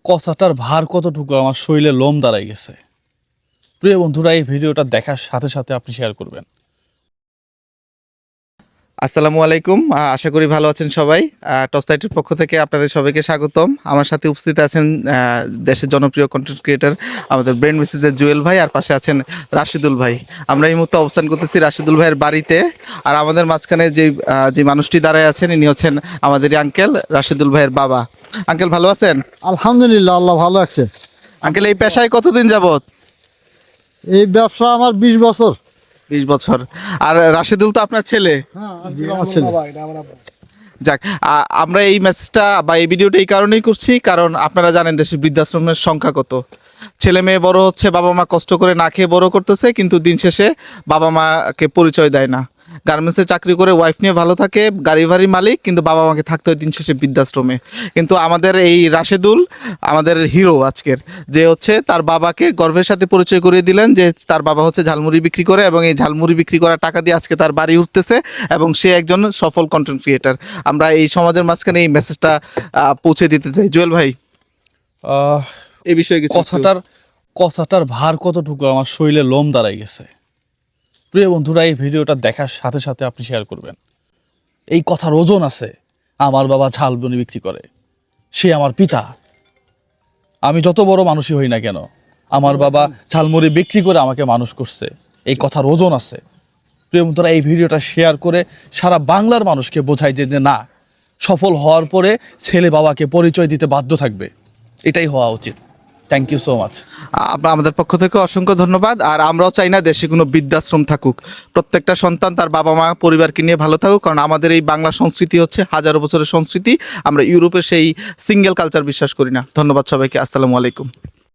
কথাটার ভার কতটুকু আমার শরীরে লোম দাঁড়াই গেছে। প্রিয় বন্ধুরা, এই ভিডিওটা দেখার সাথে সাথে আপনি শেয়ার করবেন। আসসালামু আলাইকুম, আশা করি ভালো আছেন সবাই। টসলাইটের পক্ষ থেকে আপনাদের সবাইকে স্বাগতম। আমার সাথে উপস্থিত আছেন দেশের জনপ্রিয় কন্টেন্ট ক্রিয়েটর আমাদের ব্রেন মেসেজের জুয়েল ভাই, আর পাশে আছেন রাশিদুল ভাই। আমরা এই মুহূর্তে অবস্থান করতেছি রাশিদুল ভাইয়ের বাড়িতে। আর আমাদের মাঝখানে যে মানুষটি দাঁড়ায় আছেন, ইনি হচ্ছেন আমাদের আঙ্কেল, রাশিদুল ভাইয়ের বাবা। আঙ্কেল ভালো আছেন? আলহামদুলিল্লাহ, আল্লাহ ভালো আছে। আঙ্কেল এই পেশায় কতদিন যাবত? এই ব্যবসা আমার 20 বছর। 20 বছর। আর রাশিদুল তো আপনার ছেলে? আমার ছেলে। যাক, আমরা এই মেসেজটা বা এই ভিডিওটা এই কারণেই করছি, কারণ আপনারা জানেন দেশে বৃদ্ধাশ্রমের সংখ্যা কত। ছেলে মেয়ে বড় হচ্ছে, বাবা মা কষ্ট করে না খেয়ে বড় করতেছে, কিন্তু দিন শেষে বাবা মাকে পরিচয় দেয় না। গার্মেন্টসে চাকরি করে ওয়াইফ নিয়ে ভালো থাকে, গাড়ি ভাড়ি মালিক, কিন্তু বাবা মাকে থাকতে হয় দিন শেষে বৃদ্ধাশ্রমে। কিন্তু আমাদের এই রাশেদুল, আমাদের হিরো আজকের, যে হচ্ছে তার বাবাকে গর্বের সাথে পরিচয় করিয়ে দিলেন যে তার বাবা হচ্ছে ঝালমুড়ি বিক্রি করে, এবং এই ঝালমুড়ি বিক্রি করার টাকা দিয়ে আজকে তার বাড়ি উঠতেছে, এবং সে একজন সফল কন্টেন্ট ক্রিয়েটার। আমরা এই সমাজের মাঝখানে এই মেসেজটা পৌঁছে দিতে চাই। জুয়েল ভাই, এই বিষয়ে কিছু কথাটার ভার কতটুকু আমার শরীরে লোম দাঁড়াই গেছে। প্রিয় বন্ধুরা, এই ভিডিওটা দেখার সাথে সাথে আপনি শেয়ার করবেন। এই কথার ওজন আছে। আমার বাবা ঝালমুড়ি বিক্রি করে, সে আমার পিতা। আমি যত বড় মানুষই হই না কেন, আমার বাবা ঝালমুড়ি বিক্রি করে আমাকে মানুষ করছে। এই কথার ওজন আছে। প্রিয় বন্ধুরা, এই ভিডিওটা শেয়ার করে সারা বাংলার মানুষকে বোঝাই যে না, সফল হওয়ার পরে ছেলে বাবাকে পরিচয় দিতে বাধ্য থাকবে। এটাই হওয়া উচিত। Thank you so much. আমাদের পক্ষ থেকে অসংখ্য ধন্যবাদ। আর আমরাও চাই না দেশে কোনো বৃদ্ধাশ্রম থাকুক। প্রত্যেকটা সন্তান তার বাবা মা পরিবারকে নিয়ে ভালো থাকুক, কারণ আমাদের এই বাংলা সংস্কৃতি হচ্ছে হাজারো বছরের সংস্কৃতি। আমরা ইউরোপের সেই সিঙ্গেল কালচার বিশ্বাস করি না। ধন্যবাদ সবাইকে। আসসালামু আলাইকুম।